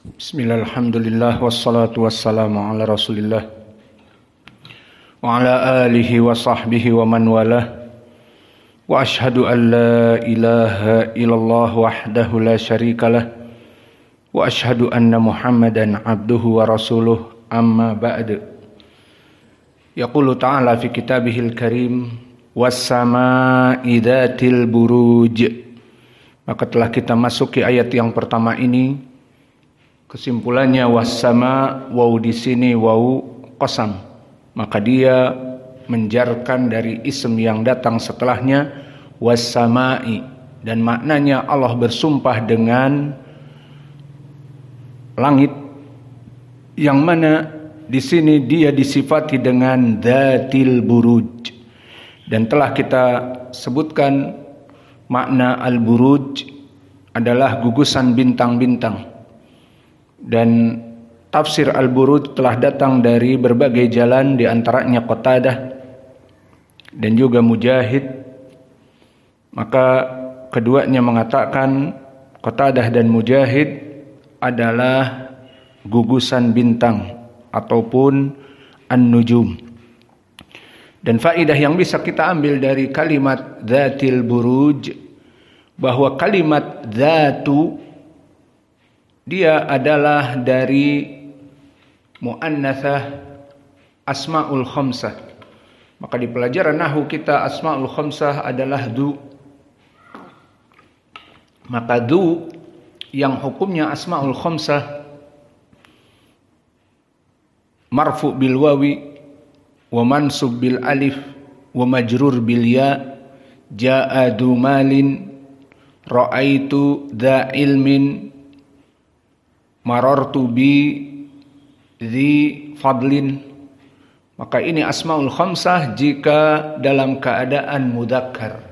Bismillah, alhamdulillah, wassalatu wassalamu ala rasulillah wa ala alihi wa sahbihi wa man walah wa ashhadu an la ilaha illallah wahdahu la syarikalah wa ashhadu anna muhammadan abduhu wa rasuluh amma ba'd. Yaqulu ta'ala fi kitabihil karim was-sama'i dhatil buruj. Maka telah kita masuki ayat yang pertama ini. Kesimpulannya was-sama, waw di sini waw qasam. Maka dia menjarkan dari ism yang datang setelahnya was-sama'i, dan maknanya Allah bersumpah dengan langit, yang mana di sini dia disifati dengan dzatil buruj. Dan telah kita sebutkan makna al-buruj adalah gugusan bintang-bintang. Dan tafsir al-buruj telah datang dari berbagai jalan, di antaranya Qatadah dan juga Mujahid. Maka keduanya mengatakan, Qatadah dan Mujahid adalah gugusan bintang ataupun an-nujum. Dan faedah yang bisa kita ambil dari kalimat dzatil buruj, bahwa kalimat dzatu dia adalah dari muannatsah asmaul khamsah. Maka di pelajaran nahwu kita asmaul khamsah adalah du. Maka du yang hukumnya asmaul khamsah marfu bil wawi wa mansub bil alif wa majrur bil ya, jaa du malin, ra'aitu dha ilmin, marartu bi dzi fadlin. Maka ini asmaul khamsah jika dalam keadaan mudzakkar,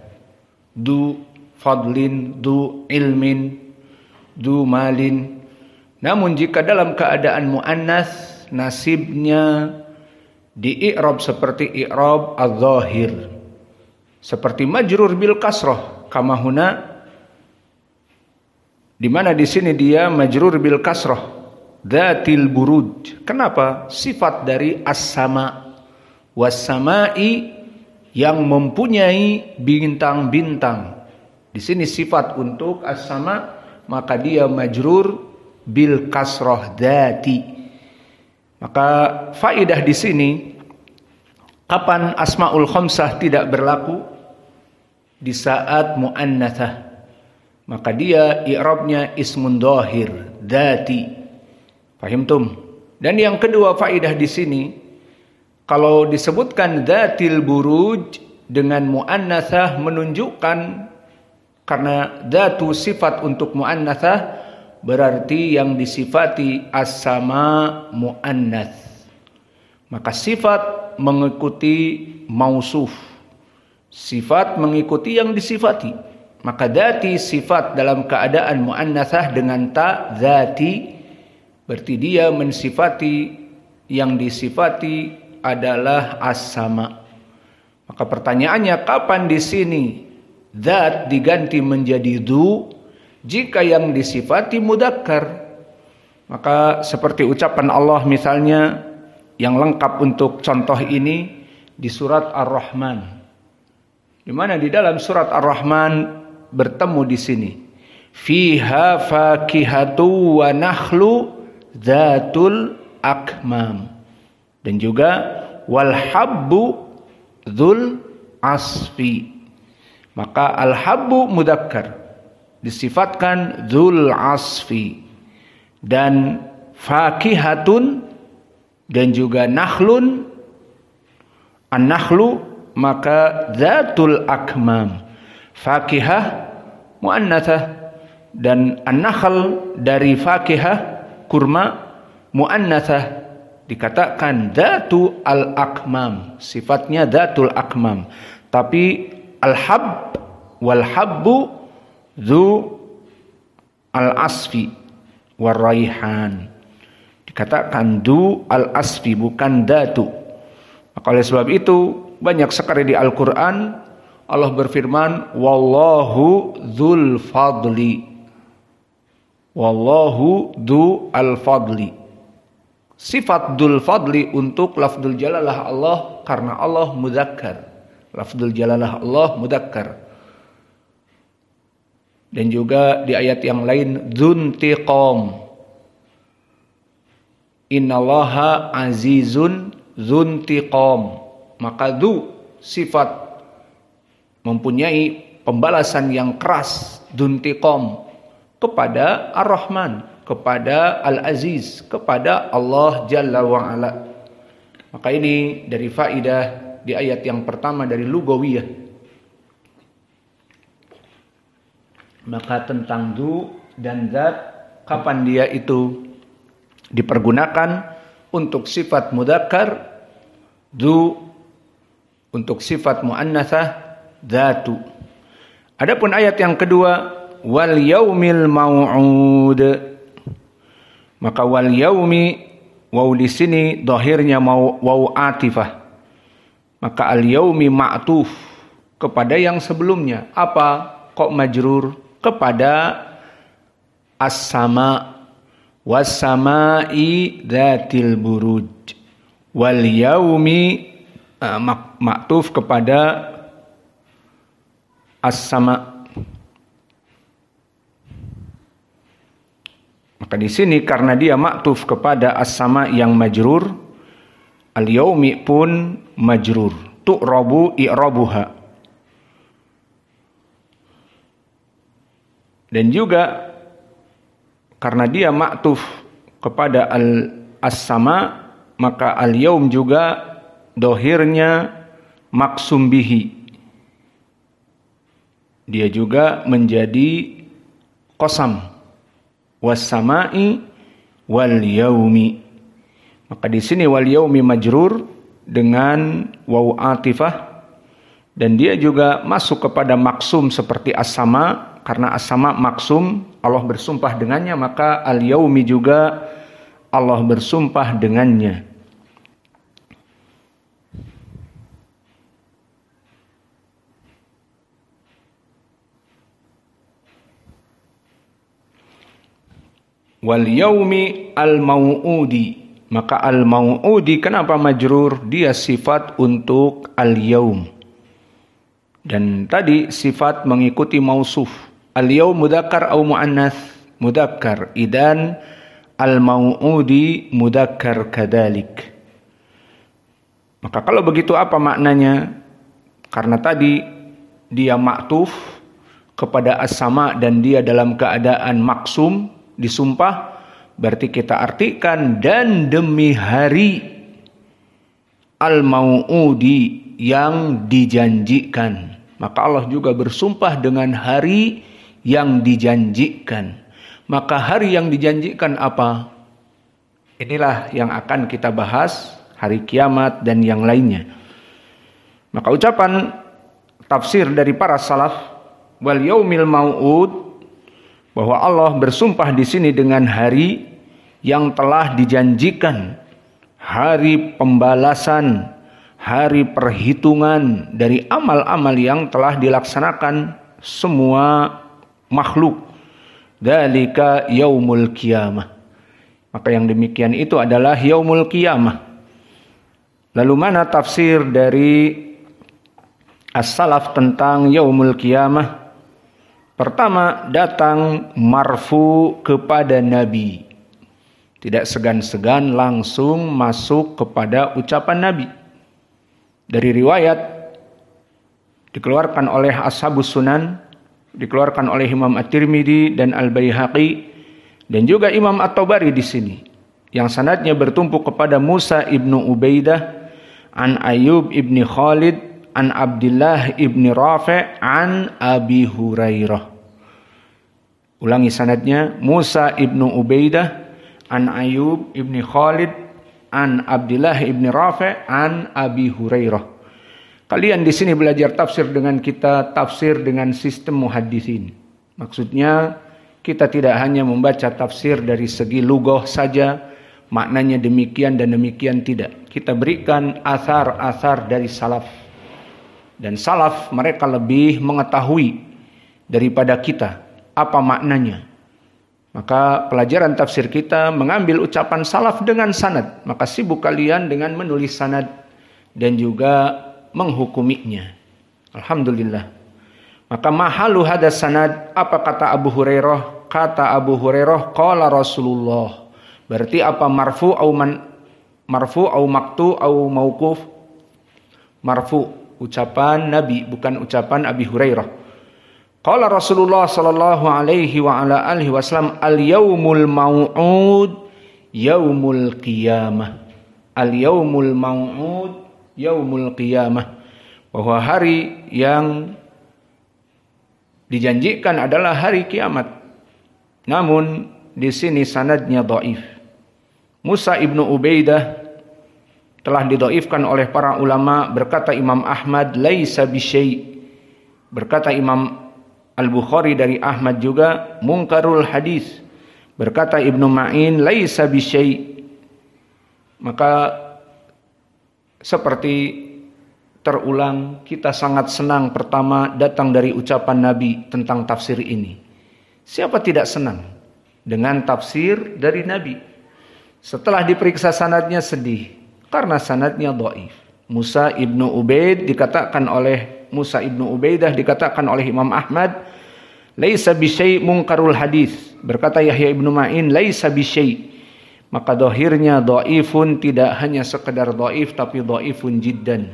du fadlin, du ilmin, du malin. Namun jika dalam keadaan muannats, nasibnya di i'rab seperti i'rab adz-dzahir, seperti majrur bil kasrah kama huna, di mana di sini dia majrur bil kasrah dzatil buruj. Kenapa? Sifat dari as-sama, was-sama'i yang mempunyai bintang-bintang. Di sini sifat untuk as-sama, maka dia majrur bil kasrah dzati. Maka faedah di sini, kapan asmaul khamsah tidak berlaku? Di saat muannatsah. Maka dia i'rabnya ismun dhahir dzati. Fahimtum? Dan yang kedua faedah di sini, kalau disebutkan dzatil buruj dengan muannatsah menunjukkan, karena dzatu sifat untuk muannatsah, berarti yang disifati as-sama muannats. Maka sifat mengikuti mausuf, sifat mengikuti yang disifati. Maka dzati sifat dalam keadaan muannatsah dengan ta dzati, berarti dia mensifati yang disifati adalah as-sama. Maka pertanyaannya, kapan di sini dzat diganti menjadi dzu jika yang disifati mudzakkar? Maka seperti ucapan Allah misalnya yang lengkap untuk contoh ini di surat Ar-Rahman, di mana di dalam surat Ar-Rahman bertemu di sini fiha fakihatu wa nakhlu dzatul akmam, dan juga wal habbu dzul asfi. Maka al habbu mudzakkar disifatkan dzul asfi, dan fakihatun dan juga nakhlun, an-nakhlu maka dzatul akmam. Fakihah muannatsah, dan an-nakhl dari fakihah kurma muannatsah, dikatakan dzatu al-akmam, sifatnya dzatul akmam. Tapi al-hab wal habbu dzu al-asfi war raihan, dikatakan dzu al-asfi bukan dzatu. Maka oleh sebab itu banyak sekali di Al-Qur'an Allah berfirman wallahu dzul fadli Wallahu du al-fadli. Sifat dul fadli untuk lafzul jalalah Allah karena Allah mudzakkar. Lafzul jalalah Allah mudzakkar. Dan juga di ayat yang lain dzuntiqam. Innallaha azizun dzuntiqam. Maka dzu sifat mempunyai pembalasan yang keras, dzuntiqam, kepada Ar-Rahman, kepada Al-Aziz, kepada Allah Jalla wa'ala. Maka ini dari faidah di ayat yang pertama dari lugawiyah. Maka tentang du dan zat, kapan dia itu dipergunakan untuk sifat mudzakkar, du, untuk sifat muannatsah, zatu. Adapun ayat yang kedua, wal yaumil mau'ud. Maka wal yaumi, waw di sini dhahirnya waw atifah. Maka al yaumi ma'tuf kepada yang sebelumnya. Apa kok majrur? Kepada as-sama, was-sama'i dzatil buruj. Wal yaumi ma'tuf kepada as-sama. Maka di sini karena dia ma'tuf kepada as-sama yang majrur, al-yaumi pun majrur. Tu'rabu i'rabuha. Dan juga karena dia ma'tuf kepada as-sama, maka al-yaum juga dohirnya maksum bihi. Dia juga menjadi qasam. Was-sama'i wal yaumi. Maka di sini wal yaumi majrur dengan waw atifah, dan dia juga masuk kepada maksum seperti as-sama. Karena as-sama maksum, Allah bersumpah dengannya, maka al-yaumi juga Allah bersumpah dengannya. Wal yaumi al-mau'udi. Maka al-mau'udi kenapa majrur? Dia sifat untuk al-yaum. Dan tadi sifat mengikuti mausuf. Al-yaum mudzakkar atau muannats? Mudzakkar. Idan al-mau'udi mudzakkar kadzalik. Maka kalau begitu apa maknanya? Karena tadi dia ma'tuf kepada as-sama dan dia dalam keadaan maksum, disumpah, berarti kita artikan dan demi hari al-mau'udi yang dijanjikan. Maka Allah juga bersumpah dengan hari yang dijanjikan. Maka hari yang dijanjikan apa? Inilah yang akan kita bahas, hari kiamat dan yang lainnya. Maka ucapan tafsir dari para salaf, wal yaumil mau'ud, bahwa Allah bersumpah di sini dengan hari yang telah dijanjikan, hari pembalasan, hari perhitungan dari amal-amal yang telah dilaksanakan semua makhluk. Dzalika yaumul qiyamah. Maka yang demikian itu adalah yaumul qiyamah. Lalu mana tafsir dari as-salaf tentang yaumul qiyamah? Pertama, datang marfu kepada Nabi. Tidak segan-segan langsung masuk kepada ucapan Nabi. Dari riwayat dikeluarkan oleh Ashabus Sunan, dikeluarkan oleh Imam At-Tirmidzi dan Al-Baihaqi, dan juga Imam At-Tabari di sini, yang sanadnya bertumpu kepada Musa ibnu Ubaidah, an Ayyub ibni Khalid, an Abdullah ibni Rafi', an Abi Hurairah. Ulangi sanadnya, Musa ibnu Ubaidah, an Ayyub ibni Khalid, an Abdullah ibni Rafi', an Abi Hurairah. Kalian di sini belajar tafsir dengan kita, tafsir dengan sistem muhaddisin. Maksudnya kita tidak hanya membaca tafsir dari segi lughah saja, maknanya demikian dan demikian, tidak. Kita berikan asar-asar dari salaf. Dan salaf mereka lebih mengetahui daripada kita apa maknanya. Maka pelajaran tafsir kita mengambil ucapan salaf dengan sanad. Maka sibuk kalian dengan menulis sanad dan juga menghukuminya. Alhamdulillah. Maka mahalu hadas sanad, apa kata Abu Hurairah? Kata Abu Hurairah, qala Rasulullah. Berarti apa marfu au maktu au mauquf? Marfu, ucapan Nabi, bukan ucapan Abi Hurairah. Qala Rasulullah sallallahu alaihi wa ala alihi wasallam, al-yaumul mau'ud yaumul qiyamah. Al-yaumul mau'ud yaumul qiyamah. Bahwa hari yang dijanjikan adalah hari kiamat. Namun di sini sanadnya dhaif. Musa ibnu Ubaidah telah didhaifkan oleh para ulama. Berkata Imam Ahmad, laisa bisyai'. Berkata Imam Al-Bukhari dari Ahmad juga, mungkarul hadis. Berkata Ibnu Ma'in, laisa bisyai'. Maka seperti terulang, kita sangat senang pertama datang dari ucapan Nabi tentang tafsir ini. Siapa tidak senang dengan tafsir dari Nabi? Setelah diperiksa sanadnya sedih, karena sanadnya dhaif. Musa ibnu Ubaidah dikatakan oleh Imam Ahmad, laisa bisyai' mungkarul hadis. Berkata Yahya ibnu Ma'in, laisa bisyai'. Maka dhahirnya dhaifun, tidak hanya sekedar dhaif tapi dhaifun jiddan.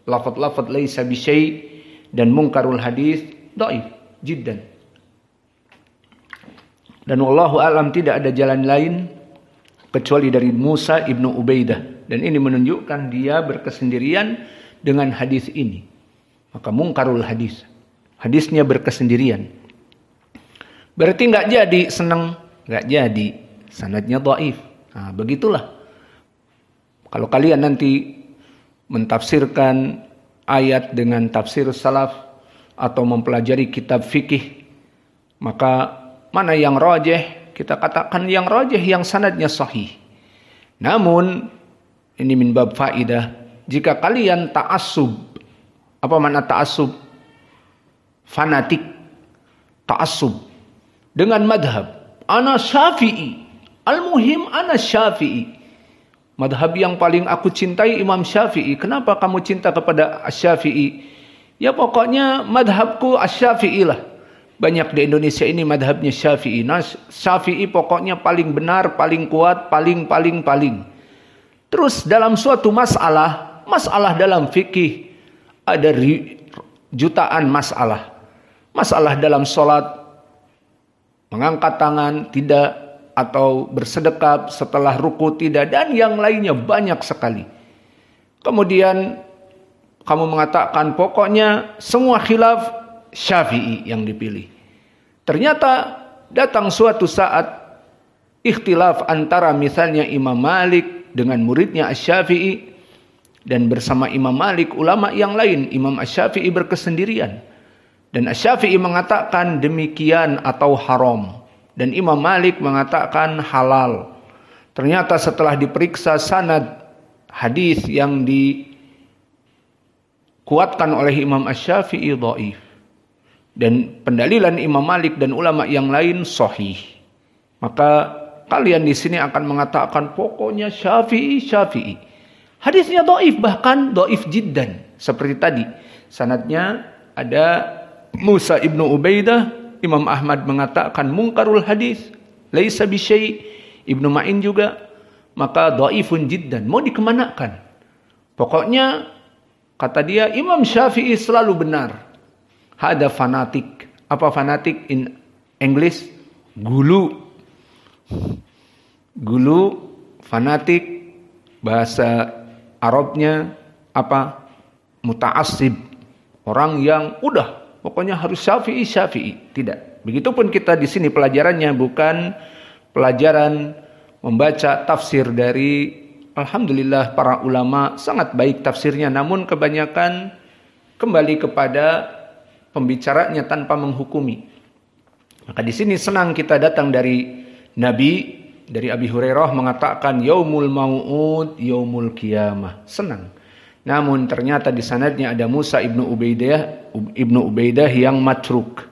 Lafaz-lafaz laisa bisyai' dan mungkarul hadis dhaif jiddan. Dan wallahu alam tidak ada jalan lain kecuali dari Musa ibnu Ubaidah. Dan ini menunjukkan dia berkesendirian dengan hadis ini. Maka mungkarul hadis. Hadisnya berkesendirian. Berarti nggak jadi senang, nggak jadi. Sanadnya dhaif. Nah, begitulah. Kalau kalian nanti mentafsirkan ayat dengan tafsir salaf atau mempelajari kitab fikih, maka mana yang rajih? Kita katakan yang rajih yang sanadnya sahih. Namun ini min bab faidah, jika kalian ta'assub. Apa makna ta'assub? Fanatik. Ta'assub dengan madhab. Ana Syafi'i. Al-muhim ana Syafi'i. Madhab yang paling aku cintai Imam Syafi'i. Kenapa kamu cinta kepada Syafi'i? Ya pokoknya madhabku Syafi'i lah. Banyak di Indonesia ini madhabnya Syafi'i. Nah, Syafi'i pokoknya paling benar, paling kuat, paling. Terus dalam suatu masalah dalam fikih ada jutaan masalah. Masalah dalam sholat, mengangkat tangan tidak, atau bersedekap setelah ruku tidak, dan yang lainnya banyak sekali. Kemudian kamu mengatakan pokoknya semua khilaf Syafi'i yang dipilih. Ternyata datang suatu saat ikhtilaf antara misalnya Imam Malik dengan muridnya Asy-Syafi'i, dan bersama Imam Malik ulama yang lain. Imam Asy-Syafi'i berkesendirian, dan Asy-Syafi'i mengatakan demikian atau haram, dan Imam Malik mengatakan halal. Ternyata setelah diperiksa sanad hadis yang dikuatkan oleh Imam Asy-Syafi'i dhaif, dan pendalilan Imam Malik dan ulama yang lain sahih. Maka kalian di sini akan mengatakan pokoknya Syafi'i. Hadisnya dhaif, bahkan dhaif jiddan. Seperti tadi, sanadnya ada Musa ibnu Ubaidah. Imam Ahmad mengatakan mungkarul hadis, laisa bisyai'. Ibnu Ma'in juga. Maka dhaifun jiddan. Mau dikemanakan? Pokoknya kata dia Imam Syafi'i selalu benar. Hada fanatik. Apa fanatik in English? Gulu, fanatik, bahasa Arabnya apa? Muta'assib. Orang yang udah pokoknya harus Syafi'i. Tidak. Begitupun kita di sini pelajarannya bukan pelajaran membaca tafsir dari, alhamdulillah para ulama sangat baik tafsirnya, namun kebanyakan kembali kepada pembicaranya tanpa menghukumi. Maka di sini senang kita datang dari Nabi, dari Abi Hurairah mengatakan yaumul mau'ud yaumul qiyamah. Senang. Namun ternyata di sanadnya ada Musa ibnu Ubaidah yang matruk.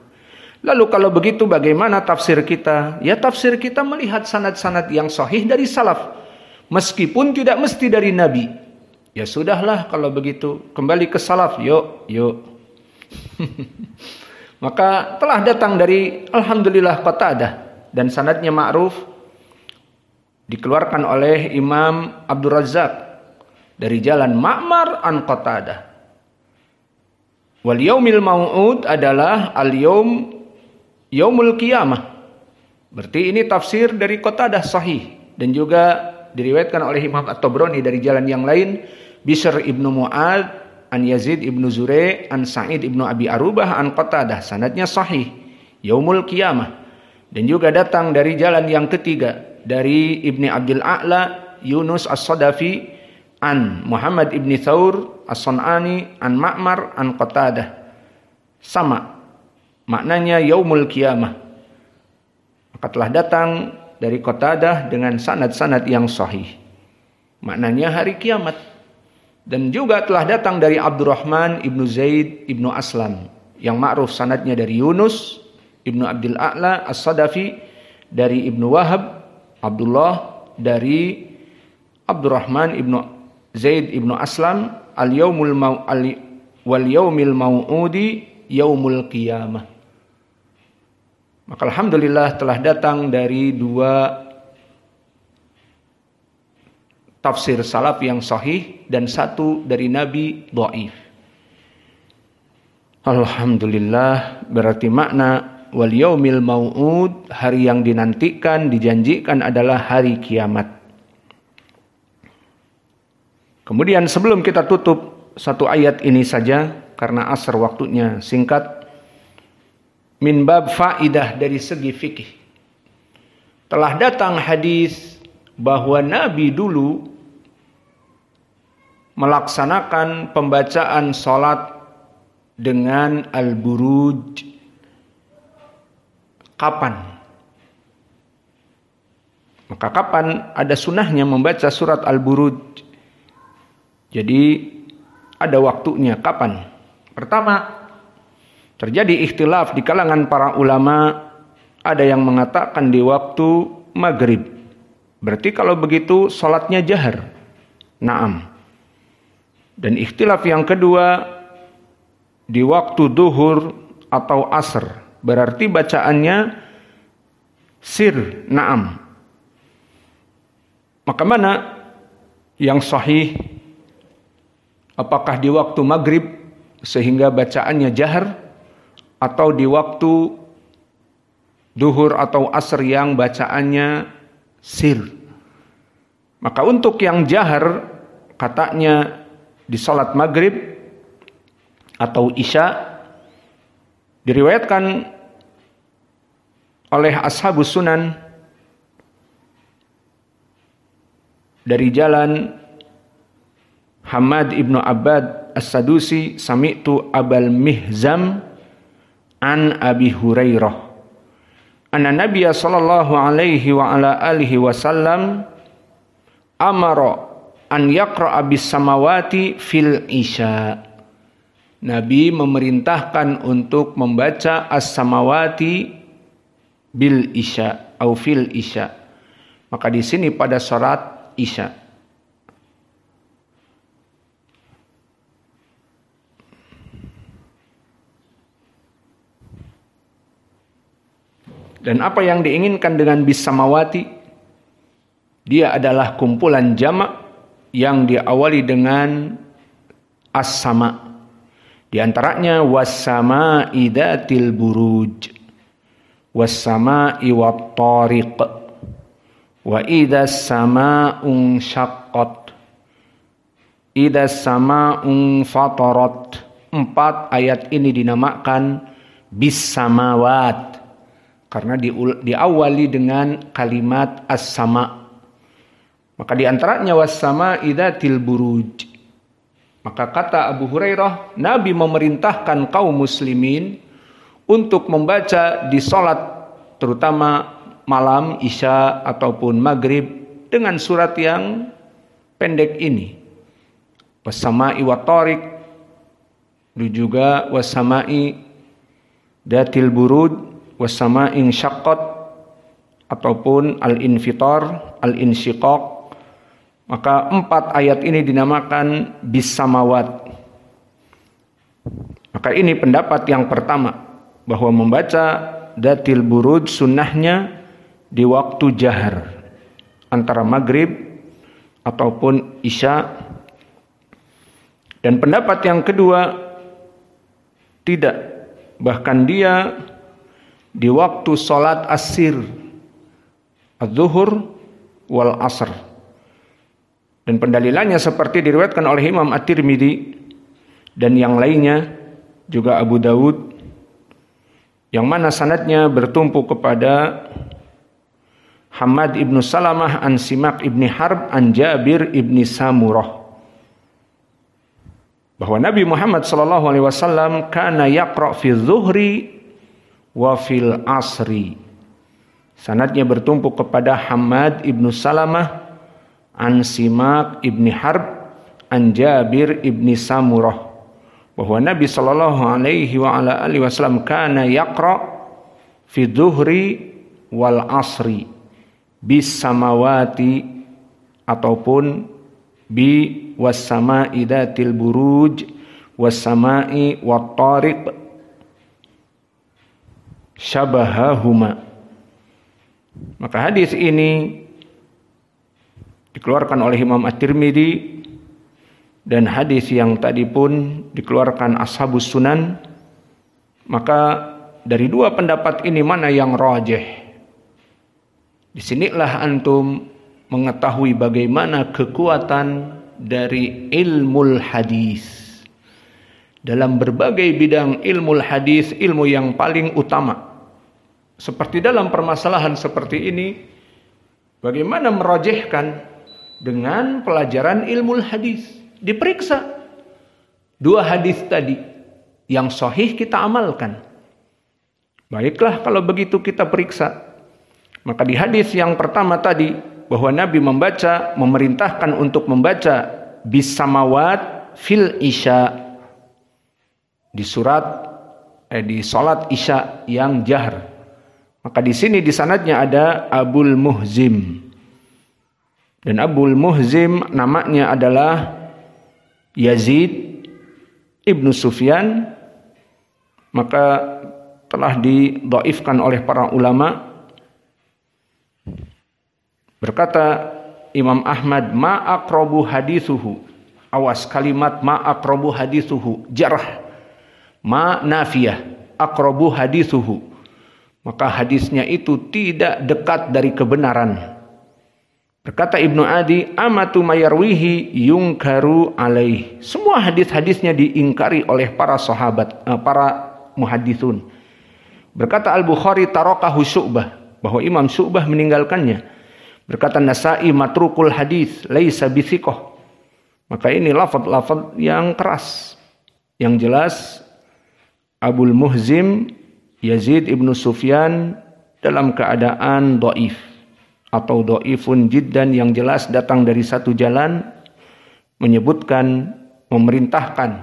Lalu kalau begitu bagaimana tafsir kita? Ya tafsir kita melihat sanad-sanad yang sahih dari salaf. Meskipun tidak mesti dari Nabi. Ya sudahlah kalau begitu. Kembali ke salaf. Yuk. Maka telah datang dari Alhamdulillah Qatadah. Dan sanadnya ma'ruf. Dikeluarkan oleh Imam Abdul Razzaq. Dari jalan Ma'mar an Qatadah. Wal yaumil mau'ud adalah yaumul qiyamah. Berarti ini tafsir dari Qatadah sahih. Dan juga diriwayatkan oleh Imam At-Tabrani dari jalan yang lain. Bishr ibnu Mu'ad, an Yazid ibnu Zurei, an Sa'id ibnu Abi Arubah, an Qatadah. Sanadnya sahih. Yaumul qiyamah. Dan juga datang dari jalan yang ketiga. Dari Ibni Abdul A'la, Yunus As-Sadafi, an Muhammad ibni Thawr, As-Sun'ani, an Ma'mar, an Qatadah. Sama. Maknanya yaumul qiyamah. Maka telah datang dari Qatadah dengan sanad-sanad yang sahih. Maknanya hari kiamat. Dan juga telah datang dari Abdurrahman ibnu Zaid ibnu Aslam. Yang ma'ruf sanadnya dari Yunus ibnu Abdul A'la As-Sadafi. Dari Ibnu Wahab Abdullah. Dari Abdurrahman ibnu Zaid ibnu Aslam. Wal yaumil mau'udi yaumul qiyamah. Maka alhamdulillah telah datang dari dua tafsir salaf yang sahih dan satu dari Nabi dhaif. Alhamdulillah, berarti makna wal yaumil mau'ud, hari yang dinantikan, dijanjikan adalah hari kiamat. Kemudian sebelum kita tutup satu ayat ini saja karena asar waktunya singkat. Min bab faidah dari segi fikih. Telah datang hadis bahwa Nabi dulu melaksanakan pembacaan salat dengan al-buruj. Kapan? Maka kapan ada sunnahnya membaca surat al-buruj? Jadi ada waktunya kapan? Pertama, terjadi ikhtilaf di kalangan para ulama. Ada yang mengatakan di waktu maghrib. Berarti kalau begitu salatnya jahar. Naam. Dan ikhtilaf yang kedua di waktu duhur atau asr. Berarti bacaannya sir. Naam. Maka mana yang sahih? Apakah di waktu maghrib sehingga bacaannya jahar? Atau di waktu duhur atau asr yang bacaannya sir. Maka untuk yang jahar, katanya di salat maghrib atau isya, diriwayatkan oleh ashabus sunan dari jalan Hamad ibnu Abbad As-Sadusi, sami'tu Abal Mihzam an Abi Hurairah anna Nabiya sallallahu alaihi wa ala alihi wasallam amara an yaqra'a bis samawati fil isya. Nabi memerintahkan untuk membaca as-samawati bil isya atau fil isya. Maka di sini pada salat isya. Dan apa yang diinginkan dengan bis samawati? Dia adalah kumpulan jamak yang diawali dengan as-sama. Di antaranya was-sama'i dzatil buruj, was-sama'i wat-tariq, wa idzas sama'un syaqqat, idzas sama'un fatarat. 4 ayat ini dinamakan bis samawat. Karena diawali dengan kalimat as-sama. Maka di antaranya was-sama'i dzatil buruj. Maka kata Abu Hurairah, Nabi memerintahkan kaum muslimin untuk membaca di salat terutama malam isya ataupun maghrib dengan surat yang pendek ini. Was-sama'i wat-tariq, juga was-sama'i dzatil buruj. was sama'in syaqqat ataupun al-infitar, al-insyiqaq. Maka 4 ayat ini dinamakan bis samawat. Maka ini pendapat yang pertama, bahwa membaca Dhatil Buruj sunnahnya di waktu jahar antara maghrib ataupun isya. Dan pendapat yang kedua, tidak, bahkan dia di waktu sholat asir, az-zuhur wal asr. Dan pendalilannya seperti diriwayatkan oleh Imam At-Tirmidzi dan yang lainnya, juga Abu Dawud, yang mana sanadnya bertumpu kepada Hammad ibnu Salamah an Simak ibni Harb an Jabir ibni Samurah, bahwa Nabi Muhammad SAW kana yaqra fi zuhri wa fil asri. Sanadnya bertumpu kepada Hammad ibnu Salamah an Simak ibni Harb an Jabir ibni Samurah, bahwa Nabi SAW kana yaqra fi zuhri wal asri bis samawati ataupun bi was sama'i dhatil buruj was sama'i wat tariq syabahahuma. Maka hadis ini dikeluarkan oleh Imam At-Tirmidzi, dan hadis yang tadi pun dikeluarkan Ashabus Sunan. Maka dari 2 pendapat ini mana yang rajih? Disinilah antum mengetahui bagaimana kekuatan dari ilmu hadis. Dalam berbagai bidang ilmu hadis, ilmu yang paling utama. Seperti dalam permasalahan seperti ini, bagaimana merajihkan dengan pelajaran ilmu hadis? Diperiksa 2 hadis tadi, yang sahih kita amalkan. Baiklah kalau begitu kita periksa. Maka di hadis yang pertama tadi, bahwa Nabi memerintahkan untuk membaca bis samawat fil isya, di salat isya yang jahar. Maka di sini di sanadnya ada Abul Muhzim. Dan Abul Muhzim namanya adalah Yazid ibnu Sufyan. Maka telah didhaifkan oleh para ulama. Berkata Imam Ahmad, ma aqrabu hadithuhu. Awas, kalimat ma aqrabu hadithuhu jarh. Ma nafiyah, aqrabu hadithuhu. Maka hadisnya itu tidak dekat dari kebenaran. Berkata Ibnu Adi, amatu mayarwihi yungkaru alaih. Semua hadis-hadisnya diingkari oleh para sahabat, para muhadithun. Berkata Al-Bukhari, tarakahu Syu'bah, bahwa Imam Syu'bah meninggalkannya. Berkata Nasa'i, matrukul hadis laisa bithiqah. Maka ini lafaz-lafaz yang keras. Yang jelas Abul Muhzim Yazid ibnu Sufyan dalam keadaan dhaif atau dhaifun jiddan, yang jelas datang dari satu jalan, menyebutkan, memerintahkan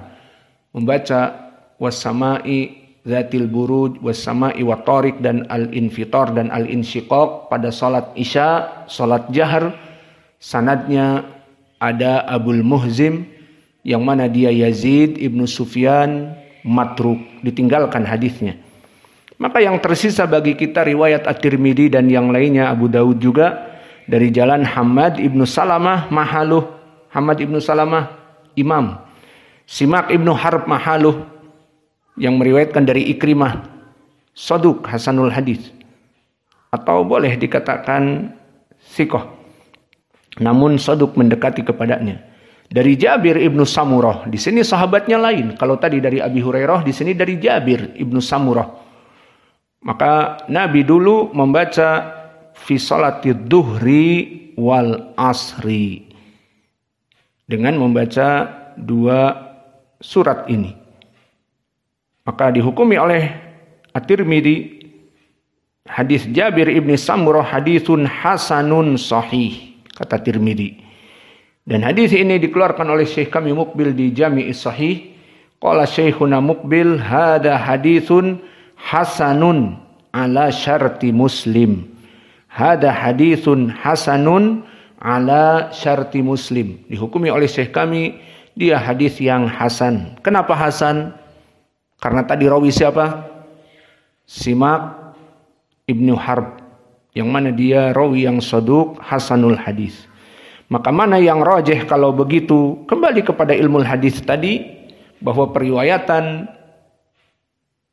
membaca was-sama'i Dhatil Buruj, was-sama'i wat tariq, dan al-infitar dan al-insyiqaq pada salat isya, salat jahar. Sanadnya ada Abul Muhzim, yang mana dia Yazid ibnu Sufyan matruk, ditinggalkan hadisnya. Maka yang tersisa bagi kita riwayat At-Tirmidzi dan yang lainnya, Abu Dawud juga, dari jalan Hammad ibnu Salamah mahaluh. Hammad ibnu Salamah imam. Simak ibnu Harb mahaluh, yang meriwayatkan dari Ikrimah, Saduk Hasanul Hadis, atau boleh dikatakan Sikoh, namun Saduk mendekati kepadanya. Dari Jabir ibnu Samurah, di sini sahabatnya lain. Kalau tadi dari Abi Hurairah, di sini dari Jabir ibnu Samurah. Maka Nabi dulu membaca fi salatid duhri wal asri, dengan membaca 2 surat ini. Maka dihukumi oleh At-Tirmidzi, hadis Jabir ibni Samurah hadisun hasanun sahih, kata Tirmidzi. Dan hadis ini dikeluarkan oleh Syekh kami Muqbil di Jami'is Sahih. Qala Syekhuna Muqbil, hada hadisun hasanun ala syarti Muslim. Hada haditsun hasanun ala syarti Muslim. Dihukumi oleh Syekh kami, dia hadis yang hasan. Kenapa hasan? Karena tadi rawi siapa? Simak Ibnu Harb, yang mana dia rawi yang saduq hasanul hadis. Maka mana yang rajih kalau begitu? Kembali kepada ilmu hadis tadi, bahwa periwayatan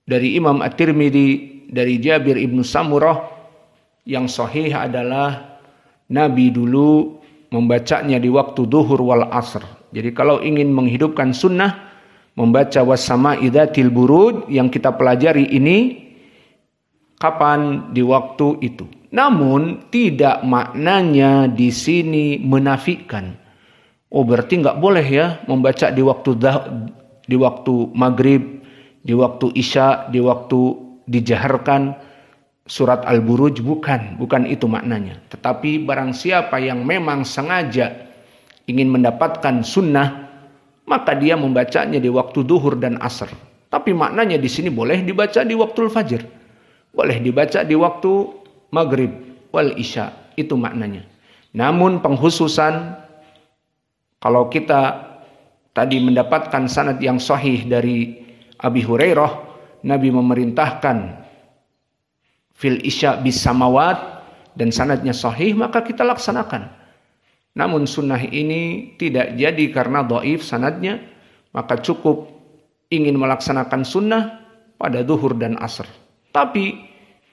dari Imam At-Tirmidzi dari Jabir ibnu Samurah yang sahih adalah Nabi dulu membacanya di waktu duhur wal asr. Jadi kalau ingin menghidupkan sunnah, membaca was-sama'i dzatil buruj yang kita pelajari ini, kapan? Di waktu itu. Namun tidak maknanya di sini menafikan. Oh berarti nggak boleh ya membaca di waktu maghrib, di waktu isya, di waktu dijaharkan surat Al-Buruj. Bukan itu maknanya. Tetapi barang siapa yang memang sengaja ingin mendapatkan sunnah, maka dia membacanya di waktu duhur dan asar. Tapi maknanya di sini boleh dibaca di waktu fajr, boleh dibaca di waktu maghrib wal isya, itu maknanya. Namun penghususan, kalau kita tadi mendapatkan sanad yang sahih dari Abi Hurairah, Nabi memerintahkan fil isya bis samawat, dan sanadnya sahih, maka kita laksanakan. Namun sunnah ini tidak jadi karena dhaif sanadnya, maka cukup ingin melaksanakan sunnah pada duhur dan asr. Tapi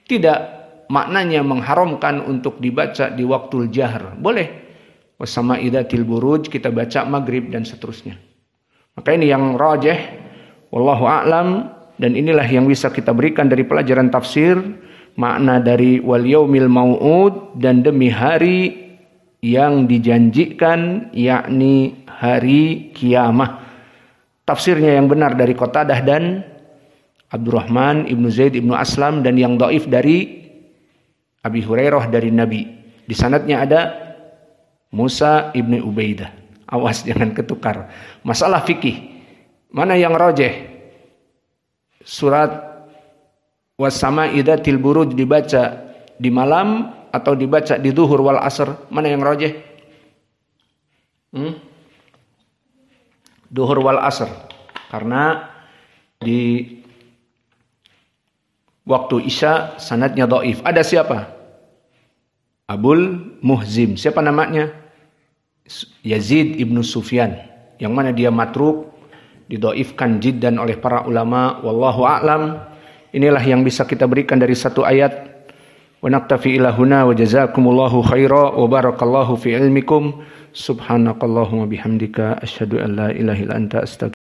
tidak maknanya mengharamkan untuk dibaca di waktu jahr. Boleh. Was-sama'i dzatil buruj kita baca maghrib dan seterusnya. Maka ini yang rajih, wallahu a'lam, dan inilah yang bisa kita berikan dari pelajaran tafsir, makna dari wal yaumil mau'ud, dan demi hari yang dijanjikan, yakni hari kiamah. Tafsirnya yang benar dari Qatadah dan Abdurrahman ibnu Zaid ibnu Aslam, dan yang dhaif dari Abi Hurairah dari Nabi. Di sanadnya ada Musa ibnu Ubaidah. Awas jangan ketukar. Masalah fikih, mana yang rajih? Surat was-sama'i dzatil buruj dibaca di malam atau dibaca di duhur wal asr? Mana yang rajih? Duhur wal asr. Karena di waktu isya sanadnya dhaif. Ada siapa? Abul Muhzim. Siapa namanya? Yazid ibnu Sufyan. Yang mana dia matruk, didhaifkan jiddan oleh para ulama. Wallahu a'lam. Inilah yang bisa kita berikan dari satu ayat. Wa naktafi ila huna wa jazakumullahu khaira wa barakallahu fi ilmikum. Subhanakallahumma bihamdika asyhadu an la ilaha illa anta astaghfiruka